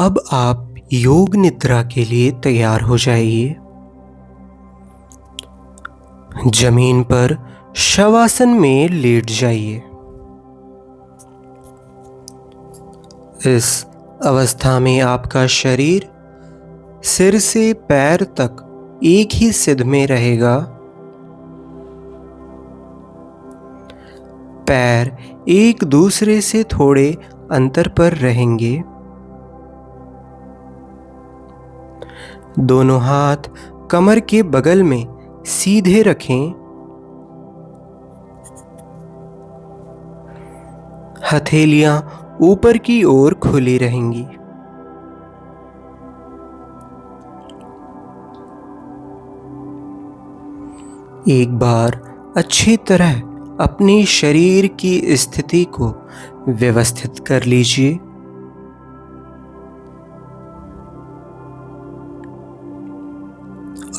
अब आप योग निद्रा के लिए तैयार हो जाइए। जमीन पर शवासन में लेट जाइए। इस अवस्था में आपका शरीर सिर से पैर तक एक ही सिध में रहेगा। पैर एक दूसरे से थोड़े अंतर पर रहेंगे। दोनों हाथ कमर के बगल में सीधे रखें। हथेलियां ऊपर की ओर खुली रहेंगी। एक बार अच्छी तरह अपनी शरीर की स्थिति को व्यवस्थित कर लीजिए।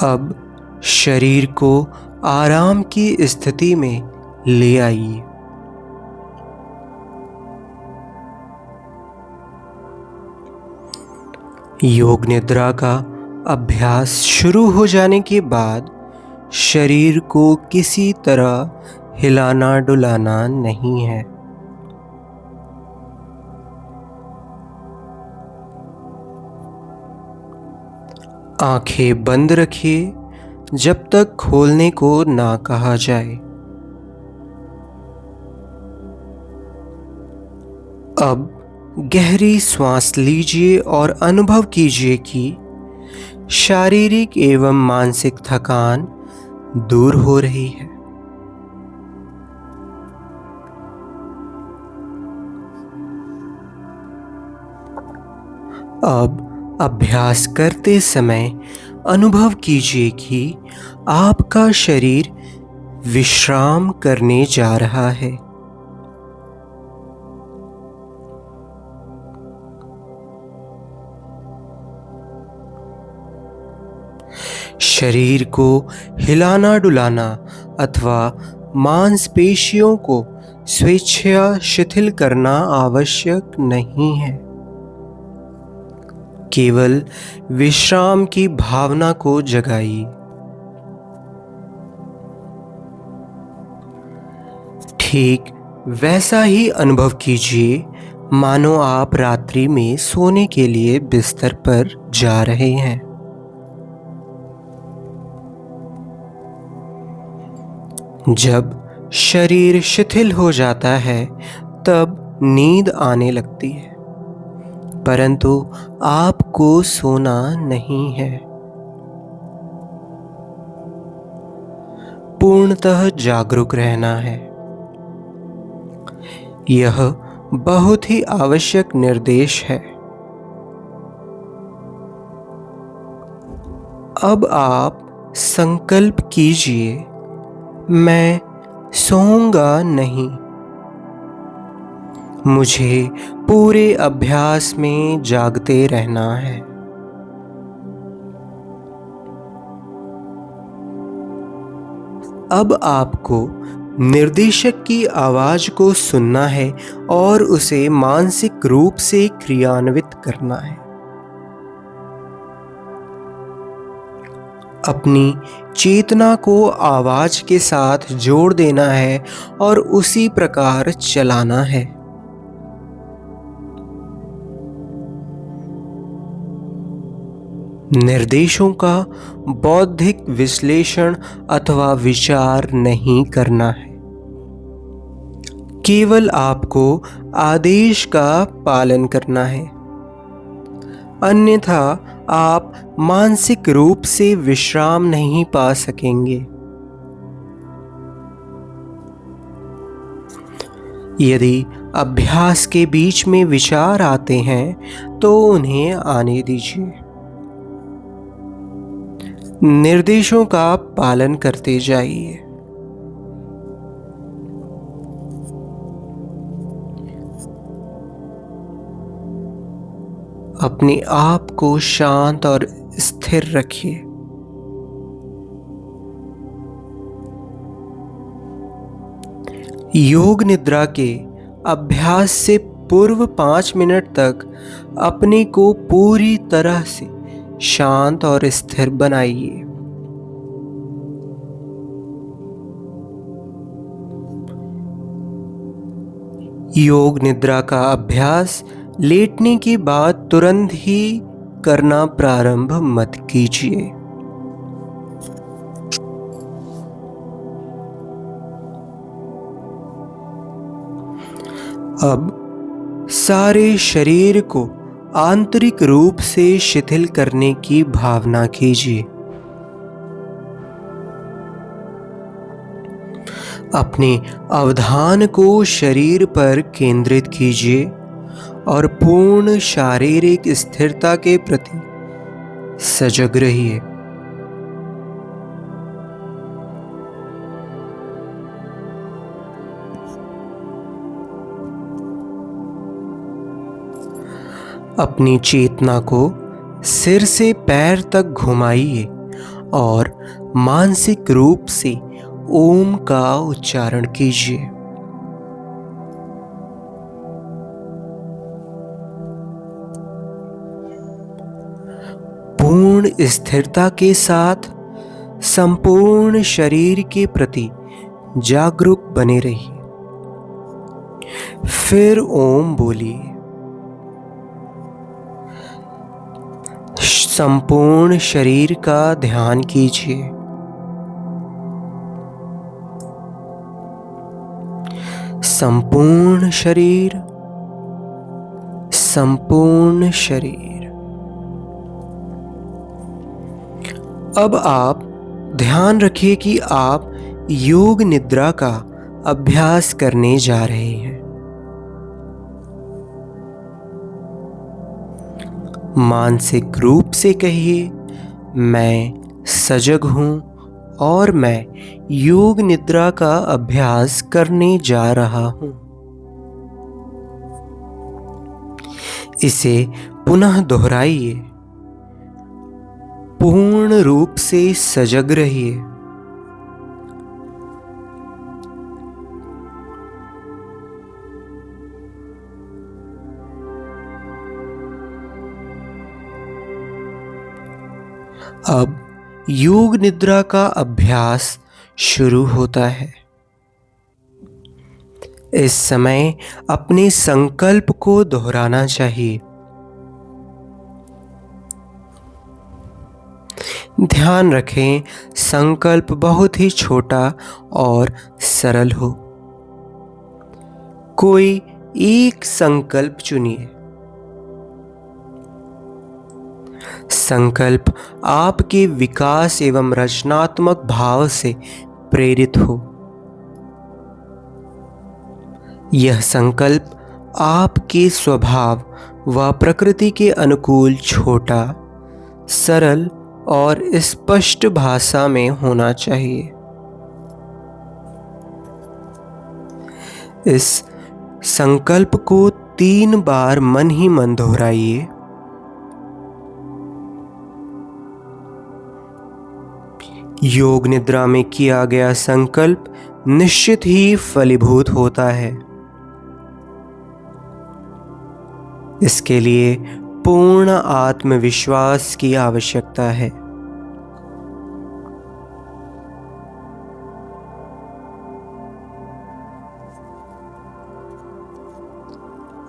अब शरीर को आराम की स्थिति में ले आइए। योग निद्रा का अभ्यास शुरू हो जाने के बाद शरीर को किसी तरह हिलाना डुलाना नहीं है। आंखें बंद रखिए जब तक खोलने को ना कहा जाए। अब गहरी सांस लीजिए और अनुभव कीजिए कि शारीरिक एवं मानसिक थकान दूर हो रही है। अब अभ्यास करते समय अनुभव कीजिए कि आपका शरीर विश्राम करने जा रहा है। शरीर को हिलाना डुलाना अथवा मांसपेशियों को स्वेच्छा शिथिल करना आवश्यक नहीं है। केवल विश्राम की भावना को जगाइए। ठीक वैसा ही अनुभव कीजिए मानो आप रात्रि में सोने के लिए बिस्तर पर जा रहे हैं। जब शरीर शिथिल हो जाता है तब नींद आने लगती है, परंतु आपको सोना नहीं है। पूर्णतः जागरूक रहना है। यह बहुत ही आवश्यक निर्देश है। अब आप संकल्प कीजिए, मैं सोऊंगा नहीं। मुझे पूरे अभ्यास में जागते रहना है। अब आपको निर्देशक की आवाज को सुनना है और उसे मानसिक रूप से क्रियान्वित करना है। अपनी चेतना को आवाज के साथ जोड़ देना है और उसी प्रकार चलाना है। निर्देशों का बौद्धिक विश्लेषण अथवा विचार नहीं करना है। केवल आपको आदेश का पालन करना है, अन्यथा आप मानसिक रूप से विश्राम नहीं पा सकेंगे। यदि अभ्यास के बीच में विचार आते हैं तो उन्हें आने दीजिए। निर्देशों का पालन करते जाइए। अपने आप को शांत और स्थिर रखिए। योग निद्रा के अभ्यास से पूर्व 5 मिनट तक अपने को पूरी तरह से शांत और स्थिर बनाइए। योग निद्रा का अभ्यास लेटने के बाद तुरंत ही करना प्रारंभ मत कीजिए। अब सारे शरीर को आंतरिक रूप से शिथिल करने की भावना कीजिए। अपने अवधान को शरीर पर केंद्रित कीजिए और पूर्ण शारीरिक स्थिरता के प्रति सजग रहिए। अपनी चेतना को सिर से पैर तक घुमाइए और मानसिक रूप से ओम का उच्चारण कीजिए। पूर्ण स्थिरता के साथ संपूर्ण शरीर के प्रति जागरूक बने रहिए। फिर ओम बोलिए। संपूर्ण शरीर का ध्यान कीजिए। संपूर्ण शरीर, संपूर्ण शरीर। अब आप ध्यान रखिए कि आप योग निद्रा का अभ्यास करने जा रहे हैं। मानसिक रूप से कहिए, मैं सजग हूं और मैं योग निद्रा का अभ्यास करने जा रहा हूं। इसे पुनः दोहराइए। पूर्ण रूप से सजग रहिए। अब योग निद्रा का अभ्यास शुरू होता है। इस समय अपने संकल्प को दोहराना चाहिए। ध्यान रखें, संकल्प बहुत ही छोटा और सरल हो। कोई एक संकल्प चुनिए। संकल्प आपके विकास एवं रचनात्मक भाव से प्रेरित हो। यह संकल्प आपके स्वभाव व प्रकृति के अनुकूल छोटा, सरल और स्पष्ट भाषा में होना चाहिए। इस संकल्प को 3 बार मन ही मन दोहराइए। योग निद्रा में किया गया संकल्प निश्चित ही फलीभूत होता है। इसके लिए पूर्ण आत्मविश्वास की आवश्यकता है।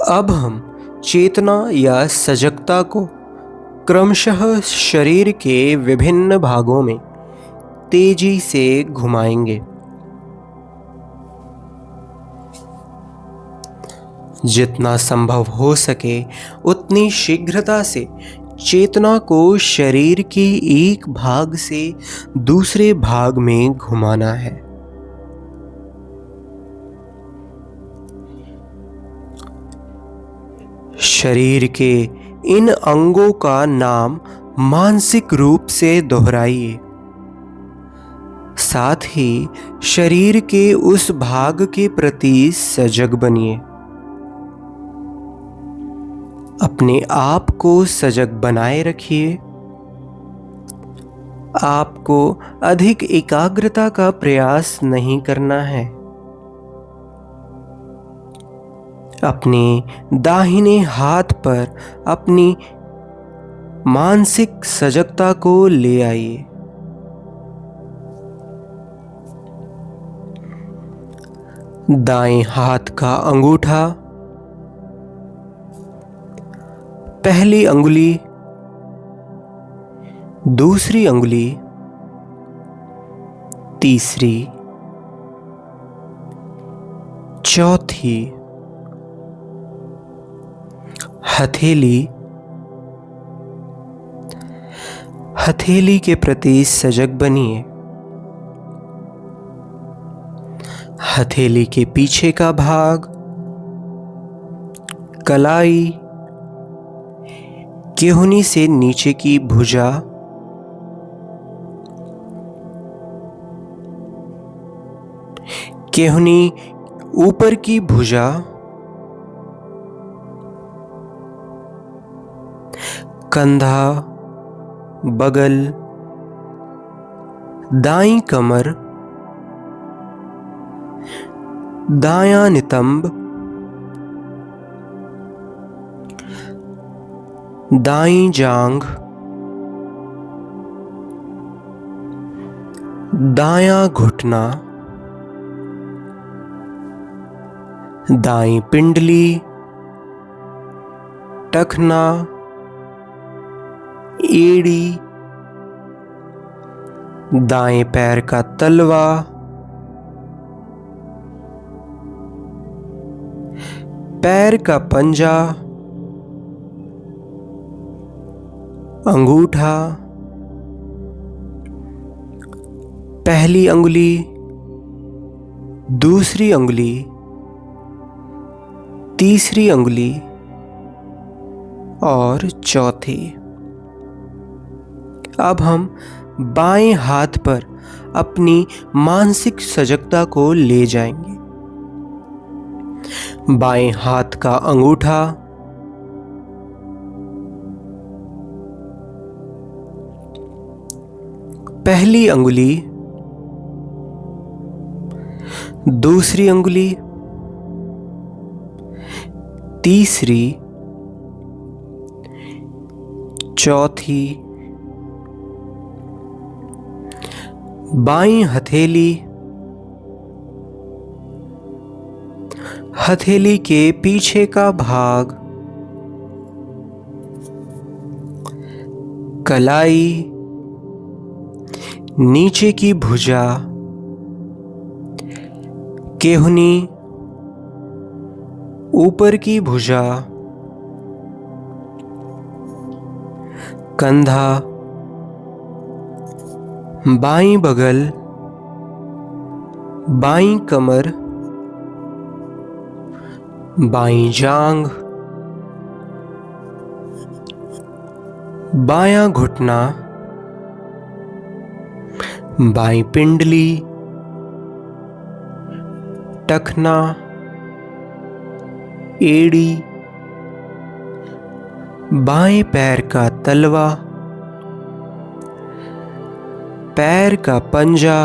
अब हम चेतना या सजगता को क्रमशः शरीर के विभिन्न भागों में तेजी से घुमाएंगे। जितना संभव हो सके उतनी शीघ्रता से चेतना को शरीर के एक भाग से दूसरे भाग में घुमाना है। शरीर के इन अंगों का नाम मानसिक रूप से दोहराइए। साथ ही शरीर के उस भाग के प्रति सजग बनिए। अपने आप को सजग बनाए रखिए। आपको अधिक एकाग्रता का प्रयास नहीं करना है। अपने दाहिने हाथ पर अपनी मानसिक सजगता को ले आइए। दाएं हाथ का अंगूठा, पहली अंगुली, दूसरी अंगुली, तीसरी, चौथी, हथेली, हथेली के प्रति सजग बनिए। हथेली के पीछे का भाग, कलाई, केहूनी से नीचे की भुजा, केहूनी ऊपर की भुजा, कंधा, बगल, दाईं कमर, दायां नितंब, दाईं जांघ, दायां घुटना, दाईं पिंडली, टखना, एड़ी, दाएं पैर का तलवा, पैर का पंजा, अंगूठा, पहली अंगुली, दूसरी अंगुली, तीसरी अंगुली और चौथी। अब हम बाएं हाथ पर अपनी मानसिक सजगता को ले जाएंगे। बाएं हाथ का अंगूठा, पहली अंगुली, दूसरी अंगुली, तीसरी, चौथी, बाईं हथेली, हथेली के पीछे का भाग, कलाई, नीचे की भुजा, केहूनी, ऊपर की भुजा, कंधा, बाईं बगल, बाईं कमर, बाईं जांघ, बायां घुटना, बाईं पिंडली, टखना, एड़ी, बाएं पैर का तलवा, पैर का पंजा,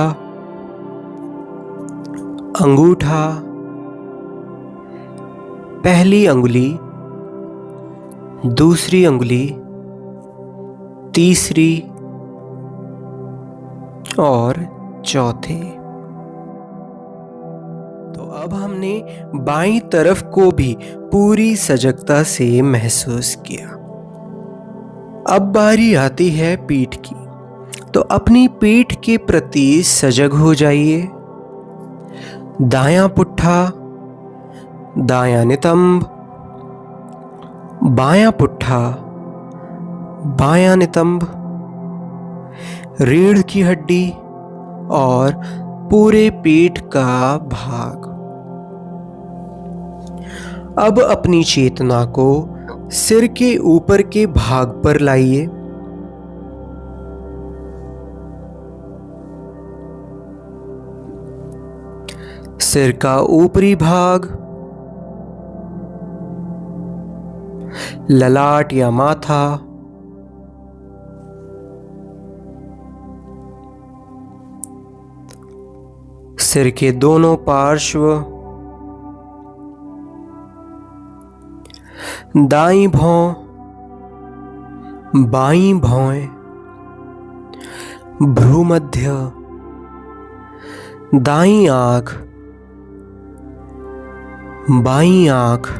अंगूठा, पहली अंगुली, दूसरी अंगुली, तीसरी और चौथी। तो अब हमने बाईं तरफ को भी पूरी सजगता से महसूस किया। अब बारी आती है पीठ की। तो अपनी पीठ के प्रति सजग हो जाइए। दायां पुट्ठा, दायां नितंब, बायां पुट्ठा, बायां नितंब, रीढ़ की हड्डी और पूरे पीठ का भाग। अब अपनी चेतना को सिर के ऊपर के भाग पर लाइए। सिर का ऊपरी भाग, ललाट या माथा, सिर के दोनों पार्श्व, दाईं भौं, बाईं भौं, भ्रूमध्य, दाईं आंख, बाईं आंख,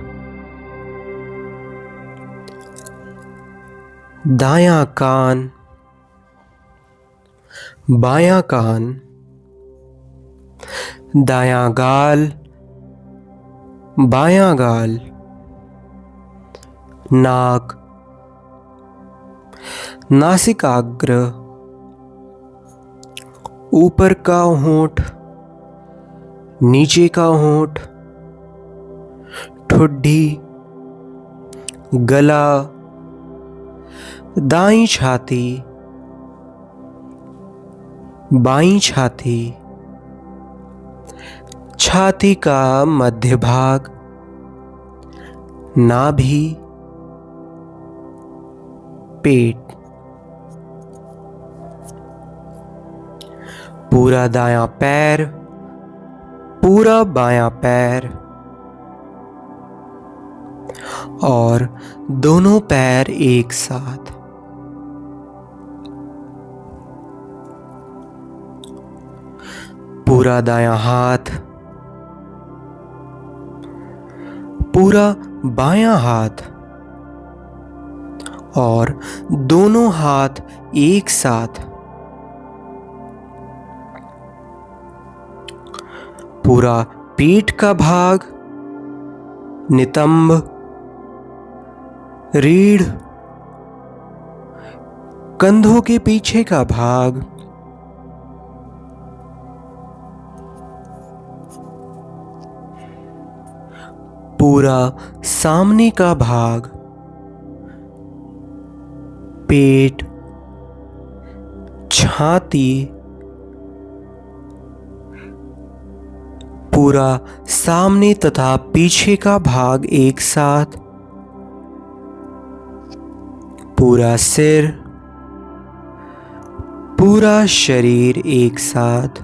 दायां कान, बायां कान, दायां गाल, बायां गाल, नाक, नासिकाग्र, ऊपर का होंठ, नीचे का होंठ, ठुड्डी, गला, दाईं छाती, बाईं छाती, छाती का मध्य भाग, नाभि, पेट, पूरा दायां पैर, पूरा बायां पैर और दोनों पैर एक साथ, पूरा दायां हाथ, पूरा बायां हाथ और दोनों हाथ एक साथ, पूरा पीठ का भाग, नितंब, रीढ़, कंधों के पीछे का भाग, पूरा सामने का भाग, पेट, छाती, पूरा सामने तथा पीछे का भाग एक साथ, पूरा सिर, पूरा शरीर एक साथ,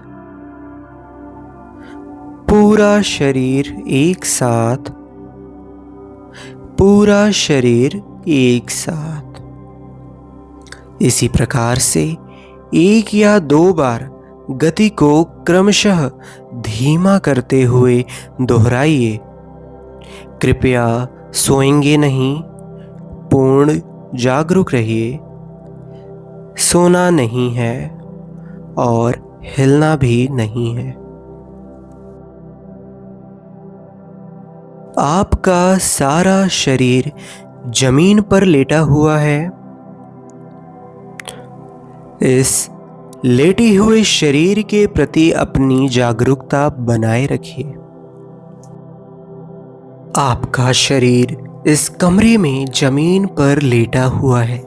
पूरा शरीर एक साथ, पूरा शरीर एक साथ। इसी प्रकार से एक या दो बार गति को क्रमशः धीमा करते हुए दोहराइए। कृपया सोएंगे नहीं, पूर्ण जागरूक रहिए। सोना नहीं है और हिलना भी नहीं है। आपका सारा शरीर जमीन पर लेटा हुआ है। इस लेटे हुए शरीर के प्रति अपनी जागरूकता बनाए रखिए। आपका शरीर इस कमरे में जमीन पर लेटा हुआ है।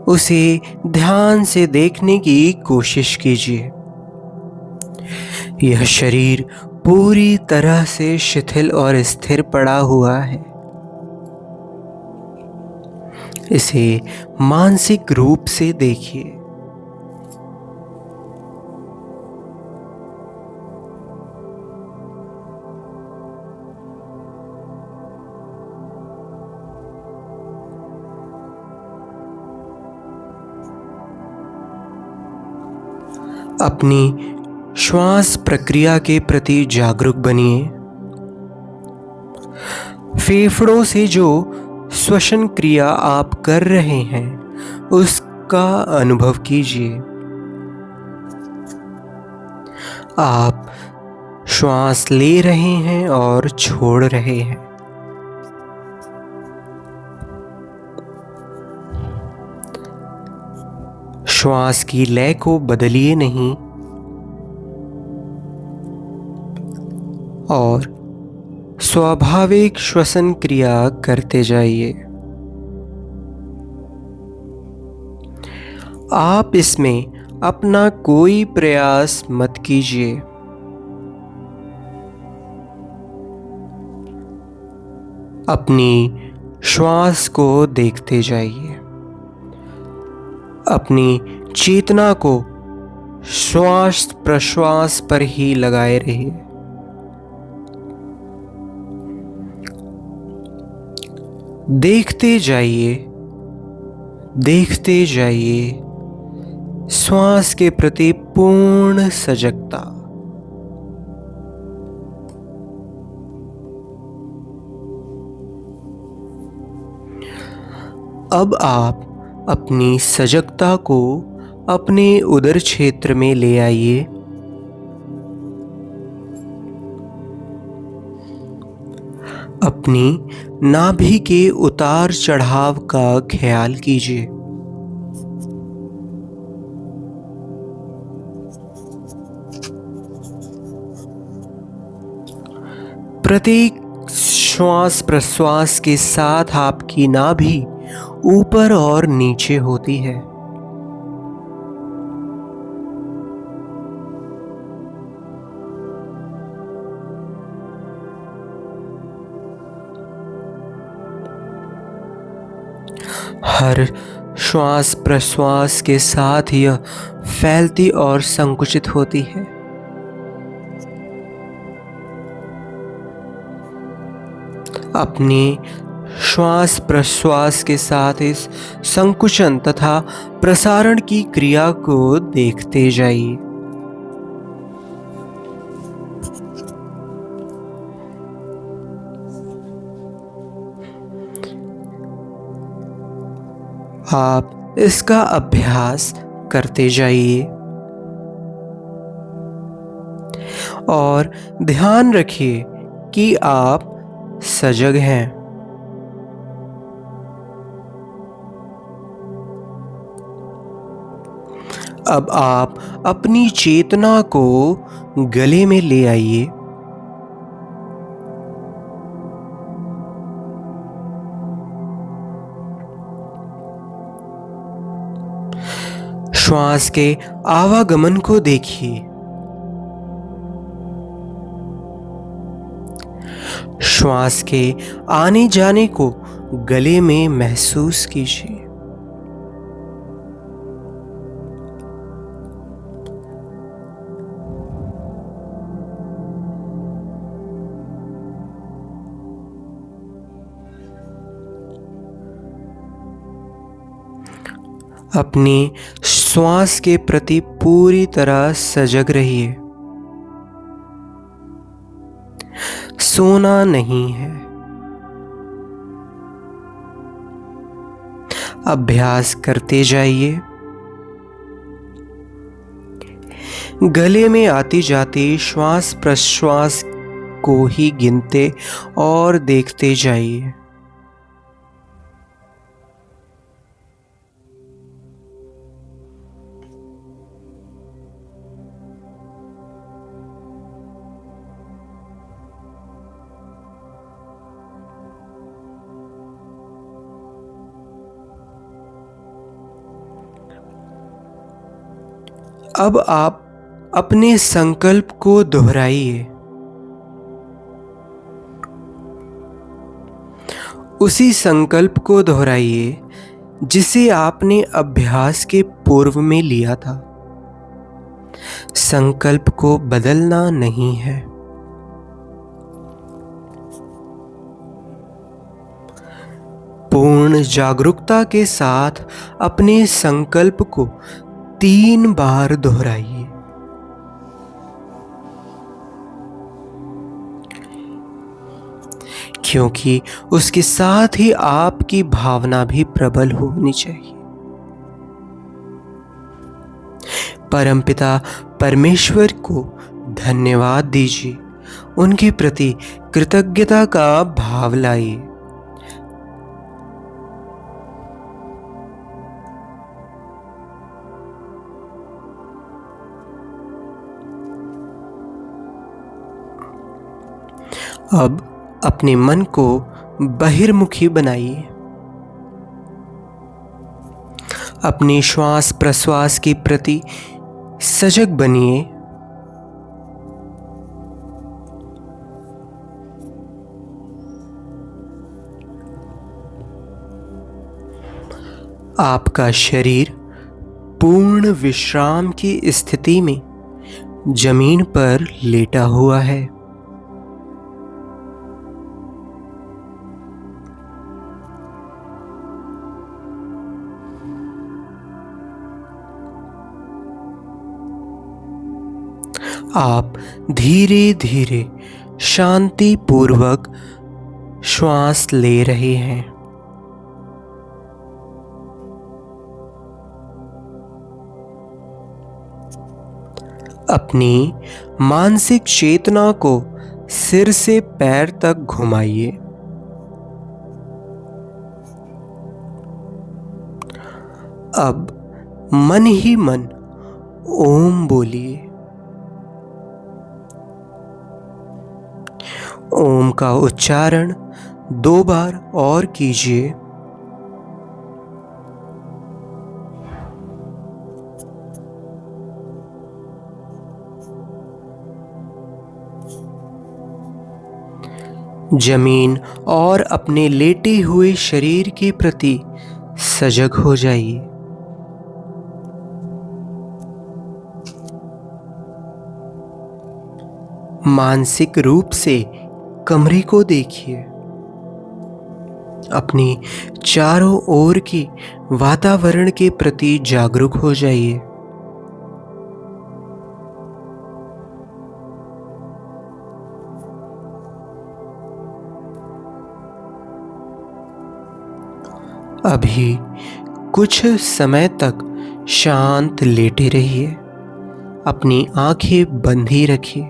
उसे ध्यान से देखने की कोशिश कीजिए। यह शरीर पूरी तरह से शिथिल और स्थिर पड़ा हुआ है। इसे मानसिक रूप से देखिए। अपनी श्वास प्रक्रिया के प्रति जागरूक बनिए। फेफड़ों से जो श्वसन क्रिया आप कर रहे हैं उसका अनुभव कीजिए। आप श्वास ले रहे हैं और छोड़ रहे हैं। श्वास की लय को बदलिए नहीं और स्वाभाविक श्वसन क्रिया करते जाइए। आप इसमें अपना कोई प्रयास मत कीजिए। अपनी श्वास को देखते जाइए। अपनी चेतना को श्वास प्रश्वास पर ही लगाए रहिए। देखते जाइए, देखते जाइए श्वास के प्रति पूर्ण सजगता। अब आप अपनी सजगता को अपने उदर क्षेत्र में ले आइए। अपनी नाभि के उतार चढ़ाव का ख्याल कीजिए। प्रत्येक श्वास प्रश्वास के साथ आपकी नाभि ऊपर और नीचे होती है। हर श्वास प्रश्वास के साथ यह फैलती और संकुचित होती है। अपनी श्वास प्रश्वास के साथ इस संकुचन तथा प्रसारण की क्रिया को देखते जाइए। आप इसका अभ्यास करते जाइए और ध्यान रखिए कि आप सजग हैं। अब आप अपनी चेतना को गले में ले आइए। श्वास के आवागमन को देखिए। श्वास के आने जाने को गले में महसूस कीजिए। अपनी श्वास के प्रति पूरी तरह सजग रहिए। सोना नहीं है। अभ्यास करते जाइए। गले में आती जाती श्वास प्रश्वास को ही गिनते और देखते जाइए। अब आप अपने संकल्प को दोहराइए। उसी संकल्प को दोहराइए जिसे आपने अभ्यास के पूर्व में लिया था। संकल्प को बदलना नहीं है। पूर्ण जागरूकता के साथ अपने संकल्प को 3 बार दोहराइए। क्योंकि उसके साथ ही आपकी भावना भी प्रबल होनी चाहिए। परमपिता परमेश्वर को धन्यवाद दीजिए। उनके प्रति कृतज्ञता का भाव लाइए। अब अपने मन को बहिर्मुखी बनाइए। अपने श्वास प्रश्वास के प्रति सजग बनिए। आपका शरीर पूर्ण विश्राम की स्थिति में जमीन पर लेटा हुआ है। आप धीरे धीरे शांति पूर्वक श्वास ले रहे हैं। अपनी मानसिक चेतना को सिर से पैर तक घुमाइए। अब मन ही मन ओम बोलिए। ओम का उच्चारण 2 बार और कीजिए। जमीन और अपने लेटे हुए शरीर के प्रति सजग हो जाइए। मानसिक रूप से कमरे को देखिए। अपनी चारों ओर की वातावरण के प्रति जागरूक हो जाइए। अभी कुछ समय तक शांत लेटे रहिए। अपनी आंखें बंद ही रखिए।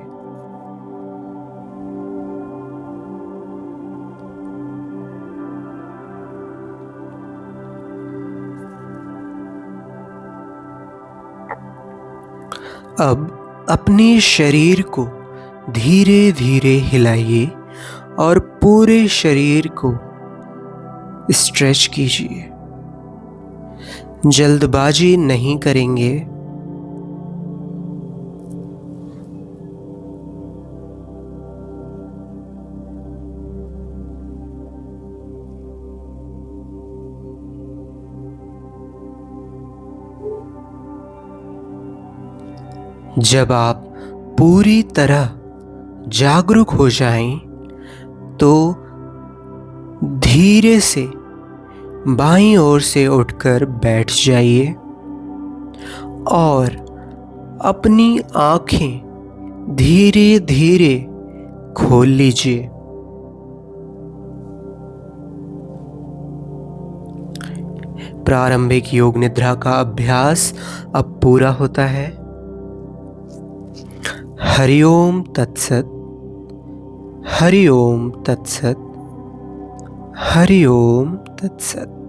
अब अपने शरीर को धीरे धीरे हिलाइए और पूरे शरीर को स्ट्रेच कीजिए। जल्दबाजी नहीं करेंगे। जब आप पूरी तरह जागरूक हो जाएं, तो धीरे से बाईं ओर से उठकर बैठ जाइए और अपनी आंखें धीरे धीरे खोल लीजिए। प्रारंभिक योग निद्रा का अभ्यास अब पूरा होता है। हरि ओम तत्सत। हरि ओम तत्सत। हरि ओम तत्सत।